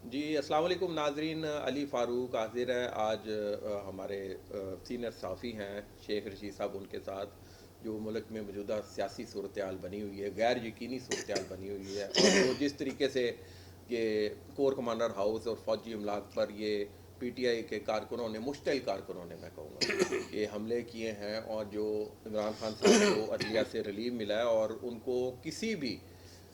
جی السلام علیکم ناظرین، علی فاروق حاضر ہے آج ہمارے سینئر صحافی ہیں شیخ رشید صاحب ان کے ساتھ، جو ملک میں موجودہ سیاسی صورتحال بنی ہوئی ہے، غیر یقینی صورتحال بنی ہوئی ہے، اور جو جس طریقے سے یہ کور کمانڈر ہاؤس اور فوجی املاک پر یہ پی ٹی آئی کے کارکنوں نے، مشتعل کارکنوں نے میں کہوں گا، یہ حملے کیے ہیں، اور جو عمران خان صاحب کو عدلیہ سے ریلیو ملا ہے اور ان کو کسی بھی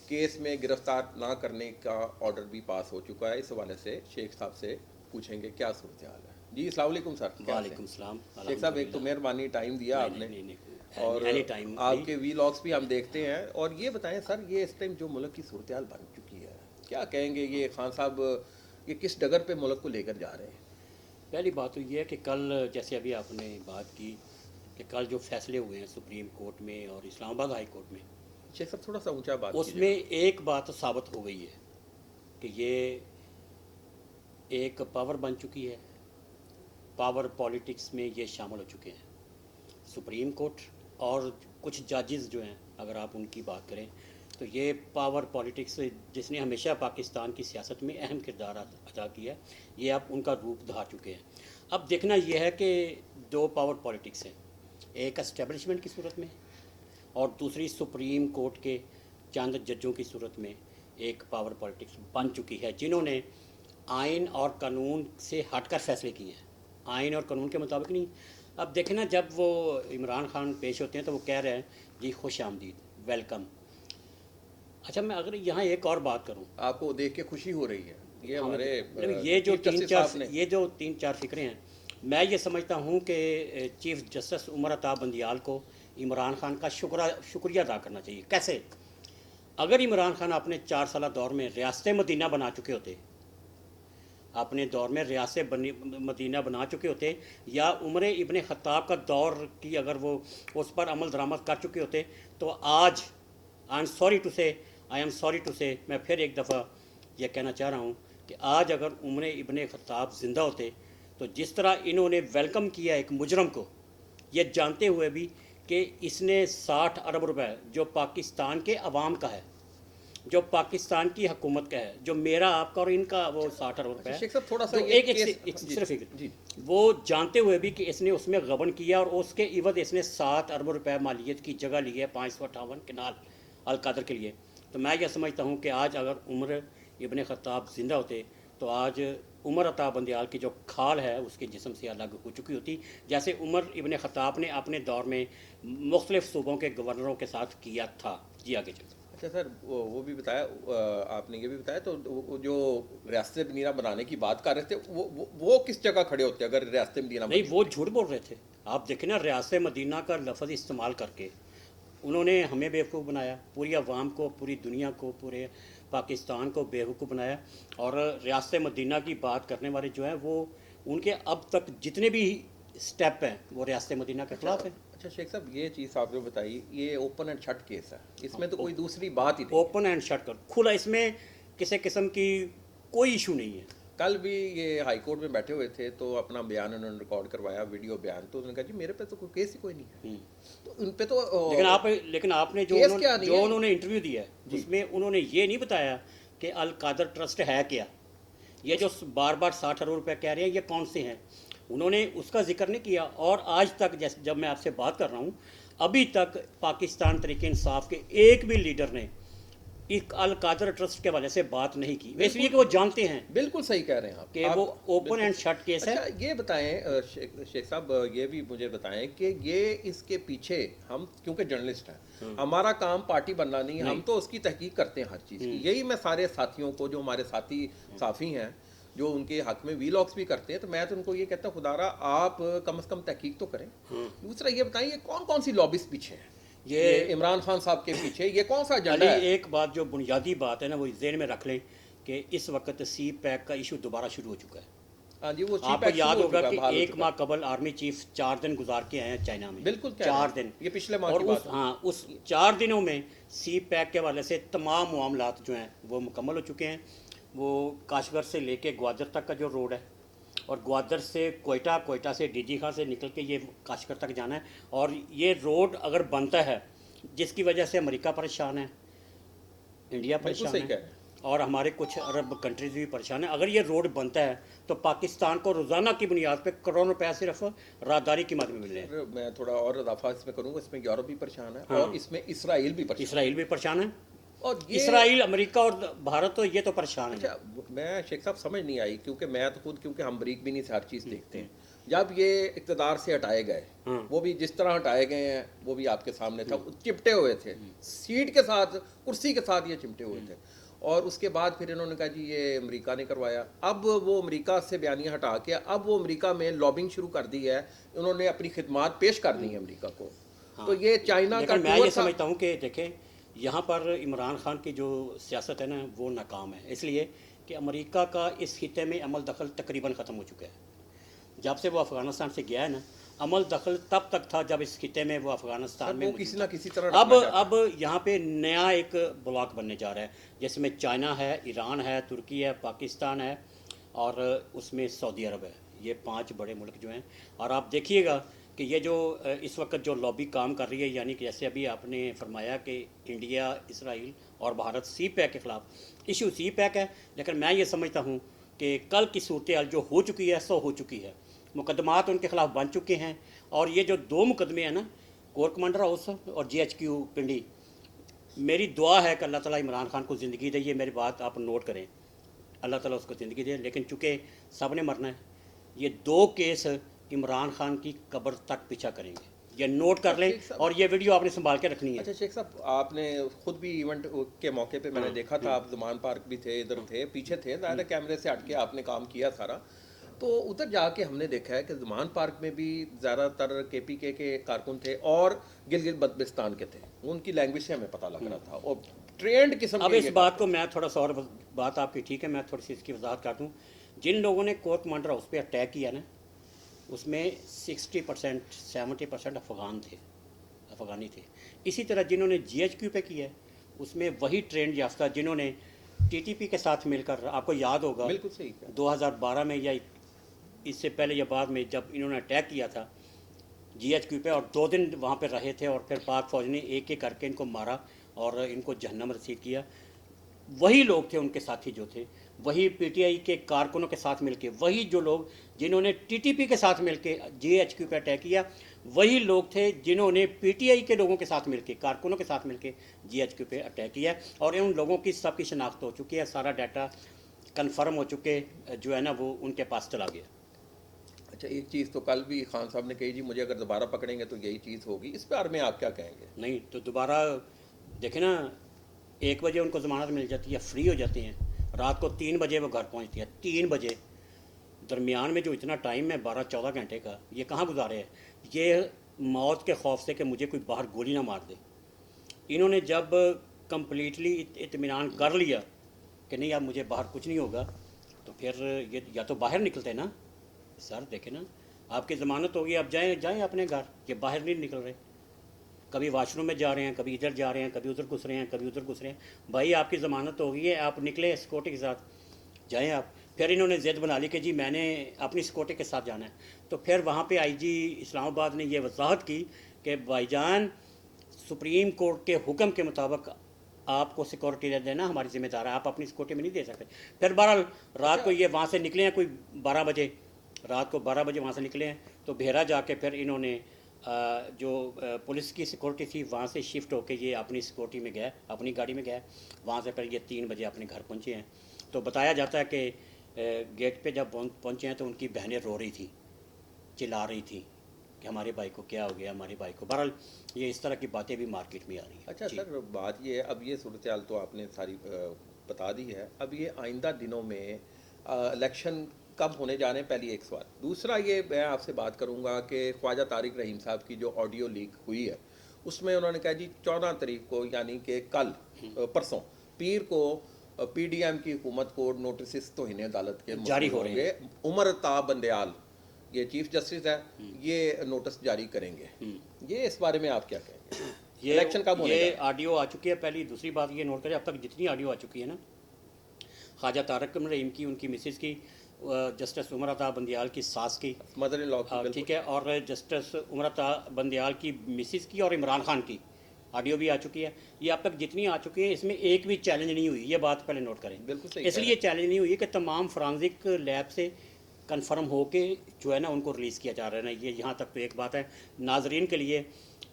کیس میں گرفتار نہ کرنے کا آرڈر بھی پاس ہو چکا ہے، اس حوالے سے شیخ صاحب سے پوچھیں گے کیا صورتحال ہے۔ جی السلام علیکم سر، کیا حال ہے؟ وعلیکم السلام شیخ الحمد صاحب ایک تو للہ۔ مہربانی ٹائم دیا نہیں آپ نہیں نے، نہیں نہیں اور اینی ٹائم آپ علی۔ کے وی لاگس بھی ہم دیکھتے ہیں، اور یہ بتائیں سر، یہ اس ٹائم جو ملک کی صورتحال بن چکی ہے، کیا کہیں گے یہ خان صاحب، یہ کس ڈگر پہ ملک کو لے کر جا رہے ہیں؟ پہلی بات تو یہ ہے کہ کل جیسے ابھی آپ نے بات کی کہ کل جو فیصلے ہوئے ہیں سپریم کورٹ میں اور اسلام آباد ہائی کورٹ میں، شیخ صاحب تھوڑا سا اونچا بات اس کیجیے میں گا۔ ایک بات ثابت ہو گئی ہے کہ یہ ایک پاور بن چکی ہے، پاور پالیٹکس میں یہ شامل ہو چکے ہیں سپریم کورٹ اور کچھ ججز جو ہیں، اگر آپ ان کی بات کریں تو یہ پاور پالیٹکس جس نے ہمیشہ پاکستان کی سیاست میں اہم کردار ادا کیا ہے، یہ اب ان کا روپ دھار چکے ہیں۔ اب دیکھنا یہ ہے کہ دو پاور پالیٹکس ہیں، ایک اسٹیبلشمنٹ کی صورت میں اور دوسری سپریم کورٹ کے چند ججوں کی صورت میں ایک پاور پالیٹکس بن چکی ہے، جنہوں نے آئین اور قانون سے ہٹ کر فیصلے کیے ہیں، آئین اور قانون کے مطابق نہیں۔ اب دیکھیں نا، جب وہ عمران خان پیش ہوتے ہیں تو وہ کہہ رہے ہیں جی خوش آمدید، ویلکم۔ اچھا، میں اگر یہاں ایک اور بات کروں، آپ کو دیکھ کے خوشی ہو رہی ہے؟ یہ ہمیں ہمارے یہ جو چیف جسٹس صاحب نے تین چار فکریں ہیں، میں یہ سمجھتا ہوں کہ چیف جسٹس عمر عطا بندیال کو عمران خان کا شکریہ ادا کرنا چاہیے۔ کیسے؟ اگر عمران خان اپنے 4 سالہ دور میں ریاست مدینہ بنا چکے ہوتے، اپنے دور میں ریاست مدینہ بنا چکے ہوتے، یا عمر ابن خطاب کا دور کی اگر وہ اس پر عمل درآمد کر چکے ہوتے، تو آج آئی ایم سوری ٹو سے میں پھر ایک دفعہ یہ کہنا چاہ رہا ہوں کہ آج اگر عمر ابن خطاب زندہ ہوتے تو جس طرح انہوں نے ویلکم کیا ایک مجرم کو، یہ جانتے ہوئے بھی کہ اس نے 60 ارب روپے جو پاکستان کے عوام کا ہے، جو پاکستان کی حکومت کا ہے، جو میرا آپ کا اور ان کا، وہ 60 ارب روپے اچھا ہے، شیخ صاحب تھوڑا سا جو ایک کیس، جی صرف جی وہ جانتے ہوئے بھی کہ اس نے اس میں غبن کیا اور اس کے عوض اس نے 7 ارب روپے مالیت کی جگہ لی ہے 558 کنال القادر کے لیے۔ تو میں یہ سمجھتا ہوں کہ آج اگر عمر ابن خطاب زندہ ہوتے تو آج عمر عطا بندیال کی جو کھال ہے اس کے جسم سے الگ ہو چکی ہوتی، جیسے عمر ابن خطاب نے اپنے دور میں مختلف صوبوں کے گورنروں کے ساتھ کیا تھا۔ جی آگے چلیں۔ اچھا سر، وہ بھی بتایا، آپ نے یہ بھی بتایا، تو وہ جو ریاست مدینہ بنانے کی بات کر رہے تھے، وہ کس جگہ کھڑے ہوتے اگر ریاست مدینہ نہیں، بنی وہ ہوتی؟ جھوٹ بول رہے تھے۔ آپ دیکھیں نا، ریاست مدینہ کا لفظ استعمال کر کے انہوں نے ہمیں بیوقوف بنایا، پوری عوام کو، پوری دنیا کو، پورے پاکستان کو بیوقوف بنایا، اور ریاست مدینہ کی بات کرنے والے جو ہیں وہ ان کے اب تک جتنے بھی سٹیپ ہیں وہ ریاست مدینہ کے اچھا خلاف ہیں۔ اچھا شیخ صاحب، یہ چیز آپ نے بتائی، یہ اوپن اینڈ شٹ کیس ہے، اس میں تو کوئی دوسری بات ہی نہیں ہے۔ اوپن اینڈ شٹ کر کھلا، اس میں کسی قسم کی کوئی ایشو نہیں ہے۔ کل بھی یہ ہائی کورٹ میں بیٹھے ہوئے تھے تو اپنا بیان انہوں نے ریکارڈ کروایا، ویڈیو بیان، تو انہوں نے کہا جی میرے پہ تو کوئی کیس ہی کوئی نہیں ہے، تو ان پہ تو لیکن آپ نے کیس کیا نہیں ہے انہوں نے انٹرویو دیا ہے جی۔ اس میں انہوں نے یہ نہیں بتایا کہ القادر ٹرسٹ ہے کیا، یہ جو بار بار 60 ارب روپے کہہ رہے ہیں یہ کون سے ہیں، انہوں نے اس کا ذکر نہیں کیا۔ اور آج تک جیسے جب میں آپ سے بات کر رہا ہوں، ابھی تک پاکستان تحریک انصاف کے ایک بھی لیڈر نے ایک القادر ٹرسٹ کے حوالے سے بات نہیں کی، اس لیے کہ وہ جانتے ہیں بالکل صحیح کہہ رہے ہیں کہ آپ وہ اوپن بالکل اینڈ صحیح۔ شٹ کیس ہے۔ اچھا یہ بتائیں شیخ صاحب، یہ بھی مجھے بتائیں کہ یہ اس کے پیچھے، ہم کیونکہ جرنلسٹ ہیں، ہمارا کام پارٹی بننا نہیں، ہم تو اس کی تحقیق کرتے ہیں ہر چیز کی، یہی میں سارے ساتھیوں کو، جو ہمارے ساتھی صحافی ہیں جو ان کے حق میں وی لاگس بھی کرتے ہیں، تو میں تو ان کو یہ کہتا ہوں، خدا را آپ کم از کم تحقیق تو کریں۔ دوسرا یہ بتائیں، یہ کون کون سی لابیز پیچھے ہیں یہ عمران خان صاحب کے پیچھے، یہ کون سا علی، ایجنڈا ہے؟ ایک بات جو بنیادی بات ہے نا، وہ ذہن میں رکھ لیں کہ اس وقت سی پیک کا ایشو دوبارہ شروع ہو چکا ہے۔ ہاں جی، وہ آپ چیپ کو ایک یاد شروع ہو ہوگا چکا ہے، کہ بحال ہو ایک چکا ماہ ہے۔ قبل آرمی چیف 4 دن گزار کے آئے ہیں چائنا میں، بالکل کہہ رہے 4 دن، ہیں، یہ پچھلے ماہ اور کی بات ہے۔ اس 4 دنوں میں سی پیک کے حوالے سے تمام معاملات جو ہیں وہ مکمل ہو چکے ہیں۔ وہ کاشغر سے لے کے گوادر تک کا جو روڈ ہے، اور گوادر سے کوئٹہ، کوئٹہ سے ڈی جی خان سے نکل کے یہ کاشغر تک جانا ہے، اور یہ روڈ اگر بنتا ہے جس کی وجہ سے امریکہ پریشان ہے، انڈیا بالکل پریشان صحیح ہے، کہہ رہے ہیں۔ اور ہمارے کچھ عرب کنٹریز بھی پریشان ہیں. اگر یہ روڈ بنتا ہے تو پاکستان کو روزانہ کی بنیاد پہ کروڑوں روپے صرف راہداری کی مد میں مل رہے ہیں. میں تھوڑا اور اضافہ اس میں کروں گا، اس میں یورپ بھی پریشان ہے ہاں. اور اس میں اسرائیل بھی پریشان اسرائیل بھی پریشان ہے. اور یہ اسرائیل، امریکہ اور بھارت تو یہ تو پریشان ہے. اچھا میں شیخ صاحب سمجھ نہیں آئی، کیونکہ میں تو خود کیونکہ ہم بریک بھی نہیں سے ہر چیز دیکھتے ہیں. جب یہ اقتدار سے ہٹائے گئے، وہ بھی جس طرح ہٹائے گئے ہیں وہ بھی آپ کے سامنے تھا، چپٹے ہوئے تھے سیٹ کے ساتھ، کرسی کے ساتھ یہ چمٹے ہوئے تھے. اور اس کے بعد پھر انہوں نے کہا جی یہ امریکہ نے کروایا. اب وہ امریکہ سے بیانیہ ہٹا کے اب وہ امریکہ میں لابنگ شروع کر دی ہے، انہوں نے اپنی خدمات پیش کر دی ہیں امریکہ کو. تو یہ چائنا کا لیکن میں ٹور یہ تھا. سمجھتا ہوں کہ دیکھیں یہاں پر عمران خان کی جو سیاست ہے نا وہ ناکام ہے، اس لیے کہ امریکہ کا اس خطے میں عمل دخل تقریباً ختم ہو چکا ہے. جب سے وہ افغانستان سے گیا ہے نا، عمل دخل تب تک تھا جب اس خطے میں وہ افغانستان میں وہ کسی نہ کسی طرح اب یہاں پہ نیا ایک بلاک بننے جا رہا ہے، جس میں چائنا ہے، ایران ہے، ترکی ہے، پاکستان ہے اور اس میں سعودی عرب ہے. یہ 5 بڑے ملک جو ہیں. اور آپ دیکھیے گا کہ یہ جو اس وقت جو لابی کام کر رہی ہے، یعنی کہ جیسے ابھی آپ نے فرمایا کہ انڈیا، اسرائیل اور بھارت سی پیک کے خلاف ایشو سی پیک ہے. لیکن میں یہ سمجھتا ہوں کہ کل کی صورتحال جو ہو چکی ہے سو ہو چکی ہے، مقدمات ان کے خلاف بن چکے ہیں. اور یہ جو 2 مقدمے ہیں نا، کور کمانڈر ہاؤس اور GHQ پنڈی، میری دعا ہے کہ اللہ تعالیٰ عمران خان کو زندگی دے. یہ میری بات آپ نوٹ کریں، اللہ تعالیٰ اس کو زندگی دے. لیکن چونکہ سب نے مرنا ہے، یہ 2 کیس عمران خان کی قبر تک پیچھا کریں گے. یہ نوٹ کر لیں اور یہ ویڈیو آپ نے سنبھال کے رکھنی ہے. اچھا شیخ صاحب، آپ نے خود بھی ایونٹ کے موقع پہ میں نے دیکھا تھا، آپ زمان پارک بھی تھے، ادھر تھے، پیچھے تھے، ظاہر کیمرے سے ہٹ کے آپ نے کام کیا سارا. تو ادھر جا کے ہم نے دیکھا ہے کہ زمان پارک میں بھی زیادہ تر KPK کے کارکن تھے اور گلگت بلتستان کے تھے. ان کی لینگویج سے ہمیں پتہ لگ رہا تھا اور ٹرینڈ قسم اب کے. اس بات کو میں تھوڑا سا اور بات آپ کی ٹھیک ہے، میں تھوڑی سی اس کی وضاحت کر دوں. جن لوگوں نے کور کمانڈر ہاؤس پہ اٹیک کیا نا، اس میں 60% 70% افغانی تھے. اسی طرح جنہوں نے GHQ پہ کیا ہے اس میں وہی ٹرینڈ یافتہ جنہوں نے TTP کے ساتھ مل کر، آپ کو یاد ہوگا بالکل صحیح ہے 2012 میں یا اس سے پہلے یا بعد میں جب انہوں نے اٹیک کیا تھا GHQ پہ اور 2 دن وہاں پہ رہے تھے اور پھر پاک فوج نے ایک ایک کر کے ان کو مارا اور ان کو جہنم رسید کیا. وہی لوگ تھے ان کے ساتھی جو تھے، وہی PTI کے کارکنوں کے ساتھ مل کے، وہی جو لوگ جنہوں نے TTP کے ساتھ مل کے GHQ پہ اٹیک کیا، وہی لوگ تھے جنہوں نے PTI کے لوگوں کے ساتھ مل کے، کارکنوں کے ساتھ مل کے GHQ پہ اٹیک کیا. اور ان لوگوں کی سب کی شناخت ہو چکی ہے، سارا ڈیٹا کنفرم ہو چکے جو ہے نا وہ ان کے پاس چلا گیا. اچھا ایک چیز تو کل بھی خان صاحب نے کہی جی مجھے اگر دوبارہ پکڑیں گے تو یہی چیز ہوگی، اس بارے میں آپ کیا کہیں گے؟ نہیں تو دوبارہ دیکھیں نا، 1 بجے ان کو ضمانت مل جاتی ہے، فری ہو جاتے ہیں، رات کو 3 بجے وہ گھر پہنچتی ہے. 3 بجے درمیان میں جو اتنا ٹائم ہے 12-14 گھنٹے کا، یہ کہاں گزارے ہیں؟ یہ موت کے خوف سے کہ مجھے کوئی باہر گولی نہ مار دے. انہوں نے جب کمپلیٹلی اطمینان کر لیا کہ نہیں اب مجھے باہر کچھ نہیں ہوگا، تو پھر یہ یا تو باہر نکلتے نا. سر دیکھیں نا، آپ کی ضمانت ہوگی، آپ جائیں اپنے گھر. یہ باہر نہیں نکل رہے، کبھی واش روم میں جا رہے ہیں، کبھی ادھر جا رہے ہیں، کبھی ادھر گھس رہے ہیں، کبھی ادھر گھس رہے ہیں. بھائی آپ کی ضمانت ہو گئی ہے، آپ نکلیں سیکورٹی کے ساتھ، جائیں آپ. پھر انہوں نے ضد بنا لی کہ جی میں نے اپنی سیکورٹی کے ساتھ جانا ہے. تو پھر وہاں پہ IG اسلام آباد نے یہ وضاحت کی کہ بھائی جان سپریم کورٹ کے حکم کے مطابق آپ کو سیکورٹی دے دینا ہماری ذمہ دار ہے، آپ اپنی سیکورٹی میں نہیں دے سکتے. پھر بہرحال رات کو یہ وہاں سے نکلے ہیں کوئی 12 بجے، رات کو 12 بجے وہاں سے نکلے ہیں. تو بھیرا جا کے پھر انہوں نے جو پولیس کی سیکورٹی تھی وہاں سے شفٹ ہو کے یہ اپنی سیکورٹی میں گئے، اپنی گاڑی میں گئے. وہاں سے پھر یہ 3 بجے اپنے گھر پہنچے ہیں. تو بتایا جاتا ہے کہ گیٹ پہ جب پہنچے ہیں تو ان کی بہنیں رو رہی تھیں، چلا رہی تھیں کہ ہمارے بھائی کو کیا ہو گیا، ہمارے بھائی کو. بہرحال یہ اس طرح کی باتیں بھی مارکیٹ میں آ رہی ہیں. اچھا سر بات یہ ہے، اب یہ صورتحال تو آپ نے ساری بتا دی ہے. اب یہ آئندہ دنوں میں الیکشن کب ہونے جا رہے ہیں، پہلی ایک سوال. دوسرا یہ میں آپ سے بات کروں گا کہ خواجہ طارق رحیم صاحب کی جو آڈیو لیک ہوئی ہے اس میں انہوں نے کہا جی 14 تاریخ کو یعنی کہ کل پرسوں پیر کو PDM کی حکومت کو نوٹسز توہین عدالت کے جاری ہو رہے ہیں. عمر تا بندیال یہ چیف جسٹس ہے، یہ نوٹس جاری کریں گے. یہ اس بارے میں آپ کیا کہیں گے؟ الیکشن کب ہونے یہ آڈیو آ چکی ہے پہلی. دوسری بات یہ نوٹ کریں، اب تک جتنی آڈیو آ چکی ہے نا خواجہ طارق رحیم کی، ان کی مسز کی، جسٹس عمر عطا بندیال کی ساس کی، مدر ان لا کی، ٹھیک ہے، اور جسٹس عمر عطا بندیال کی مسز کی اور عمران خان کی، آڈیو بھی آ چکی ہے. یہ اب تک جتنی آ چکی ہیں اس میں ایک بھی چیلنج نہیں ہوئی, یہ بات پہلے نوٹ کریں. بالکل صحیح اس لیے چیلنج نہیں ہوئی کہ تمام فرانزک لیب سے کنفرم ہو کے جو ہے نا ان کو ریلیز کیا جا رہا ہے نا. یہ یہاں تک تو ایک بات ہے ناظرین کے لیے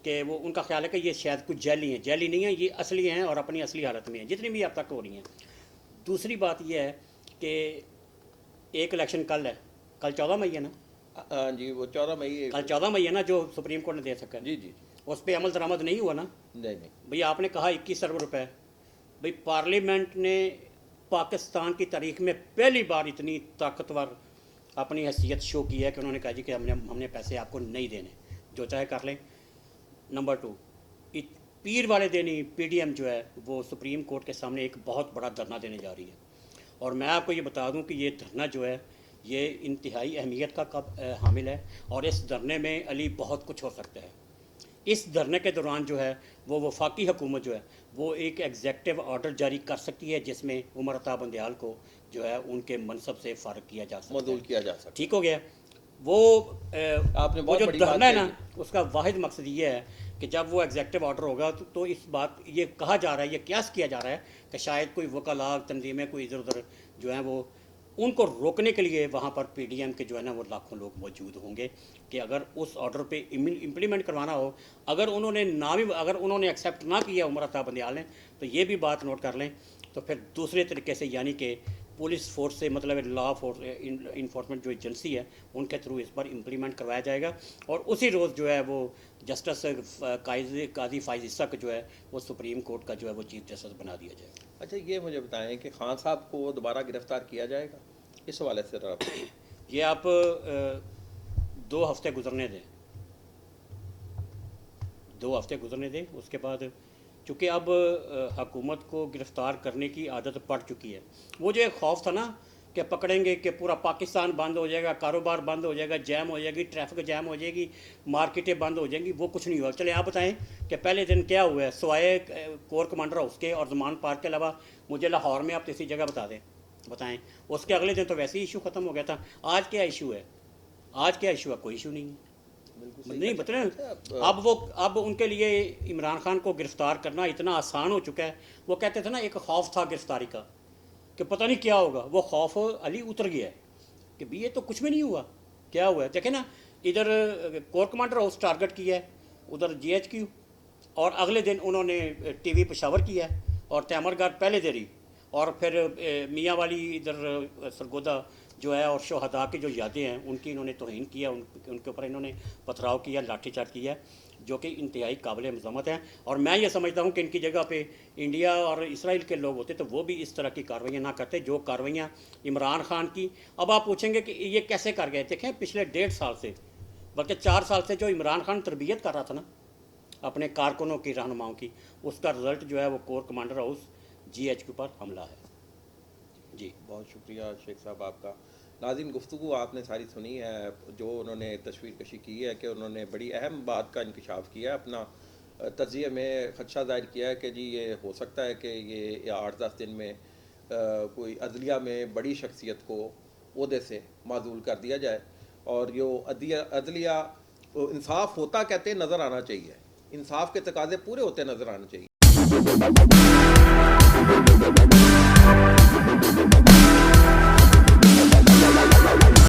کہ وہ ان کا خیال ہے کہ یہ شاید کچھ جعلی ہیں. جعلی نہیں ہیں, یہ اصلی ہیں اور اپنی اصلی حالت میں ہیں جتنی بھی اب تک ہو رہی ہیں. دوسری بات یہ ہے کہ ایک الیکشن کل ہے, کل 14 مئی ہے نا, ہاں جی وہ 14 مئی کل 14 مئی ہے نا جو سپریم کورٹ نے دے سکا ہے. جی جی اس پہ عمل درآمد نہیں ہوا نا. نہیں بھئی آپ نے کہا 21 ارب روپے. بھئی پارلیمنٹ نے پاکستان کی تاریخ میں پہلی بار اتنی طاقتور اپنی حیثیت شو کی ہے کہ انہوں نے کہا جی کہ ہم نے پیسے آپ کو نہیں دینے, جو چاہے کر لیں. نمبر 2, پیر والے دن ہی پی ڈی ایم جو ہے وہ سپریم کورٹ کے سامنے ایک بہت بڑا دھرنا دینے جا رہی ہے. اور میں آپ کو یہ بتا دوں کہ یہ دھرنا جو ہے یہ انتہائی اہمیت کا حامل ہے, اور اس دھرنے میں علی بہت کچھ ہو سکتا ہے. اس دھرنے کے دوران جو ہے وہ وفاقی حکومت جو ہے وہ ایک ایگزیکٹو آرڈر جاری کر سکتی ہے جس میں عمر عطا بندیال کو جو ہے ان کے منصب سے فارغ کیا جا سکتا ہے, معزول کیا جا سکتا ہے. ٹھیک ہو گیا. وہ آپ نے وہ بہت جو بڑی بات دھرنا ہے نا کہی. اس کا واحد مقصد یہ ہے کہ جب وہ ایگزیکٹو آرڈر ہوگا تو اس بات یہ کہا جا رہا ہے, یہ قیاس کیا جا رہا ہے کہ شاید کوئی وکلاء تنظیمیں کوئی ادھر ادھر جو ہیں وہ ان کو روکنے کے لیے وہاں پر پی ڈی ایم کے جو ہے نا وہ لاکھوں لوگ موجود ہوں گے کہ اگر اس آرڈر پہ امپلیمنٹ کروانا ہو, اگر انہوں نے اگر انہوں نے ایکسیپٹ نہ کیا عمر عطا بندیال نے, تو یہ بھی بات نوٹ کر لیں تو پھر دوسرے طریقے سے یعنی کہ پولیس فورس سے مطلب لا فورس انفورسمنٹ جو ایجنسی ہے ان کے تھرو اس پر امپلیمنٹ کروایا جائے گا, اور اسی روز جو ہے وہ جسٹس قاضی فائز عیسیٰ جو ہے وہ سپریم کورٹ کا جو ہے وہ چیف جسٹس بنا دیا جائے گا. اچھا یہ مجھے بتائیں کہ خان صاحب کو دوبارہ گرفتار کیا جائے گا, اس حوالے سے یہ آپ 2 ہفتے گزرنے دیں, 2 ہفتے گزرنے دیں. اس کے بعد چونکہ اب حکومت کو گرفتار کرنے کی عادت پڑ چکی ہے. وہ جو ایک خوف تھا نا کہ پکڑیں گے کہ پورا پاکستان بند ہو جائے گا, کاروبار بند ہو جائے گا, جیم ہو جائے گی, ٹریفک جیم ہو جائے گی, مارکیٹیں بند ہو جائیں گی, وہ کچھ نہیں ہوا. چلے آپ بتائیں کہ پہلے دن کیا ہوا ہے سوائے کور کمانڈر ہاؤس کے اور زمان پارک کے علاوہ مجھے لاہور میں آپ تیسری جگہ بتا دیں, بتائیں. اس کے اگلے دن تو ویسے ہی ایشو ختم ہو گیا تھا. آج کیا ایشو ہے, آج کیا ایشو ہے, کوئی ایشو نہیں ہے. نہیں بتائیں. اب ان کے لیے عمران خان کو گرفتار کرنا اتنا آسان ہو چکا ہے. وہ کہتے تھے نا ایک خوف تھا گرفتاری کا کہ پتہ نہیں کیا ہوگا, وہ خوف علی اتر گیا ہے کہ بھی یہ تو کچھ بھی نہیں ہوا. کیا ہوا ہے دیکھیں نا, ادھر کور کمانڈر ہاؤس ٹارگٹ کیا ہے, ادھر جی ایچ کیو, اور اگلے دن انہوں نے ٹی وی پشاور کیا ہے, اور تیمر گھر پہلے دن ہی, اور پھر میاں والی ادھر سرگودا جو ہے اور شہداء کی جو یادیں ہیں ان کی انہوں نے توہین کیا, ان کے اوپر انہوں نے پتھراؤ کیا, لاٹھی چارج کیا, جو کہ انتہائی قابل مذمت ہے. اور میں یہ سمجھتا ہوں کہ ان کی جگہ پہ انڈیا اور اسرائیل کے لوگ ہوتے تو وہ بھی اس طرح کی کارروائیاں نہ کرتے جو کارروائیاں عمران خان کی. اب آپ پوچھیں گے کہ یہ کیسے کر گئے. دیکھیں پچھلے 1.5 سال سے بلکہ 4 سال سے جو عمران خان تربیت کر رہا تھا نا اپنے کارکنوں کی, رہنماؤں کی, اس کا رزلٹ جو ہے وہ corps commander house G H Q پر حملہ ہے. جی بہت شکریہ شیخ صاحب آپ کا. ناظرین گفتگو آپ نے ساری سنی ہے. جو انہوں نے تصویر کشی کی ہے کہ انہوں نے بڑی اہم بات کا انکشاف کیا ہے, اپنا تجزیے میں خدشہ ظاہر کیا ہے کہ جی یہ ہو سکتا ہے کہ یہ 8-10 دن میں کوئی عدلیہ میں بڑی شخصیت کو عہدے سے معزول کر دیا جائے, اور یہ عدلیہ انصاف ہوتا کہتے نظر آنا چاہیے, انصاف کے تقاضے پورے ہوتے نظر آنا چاہیے.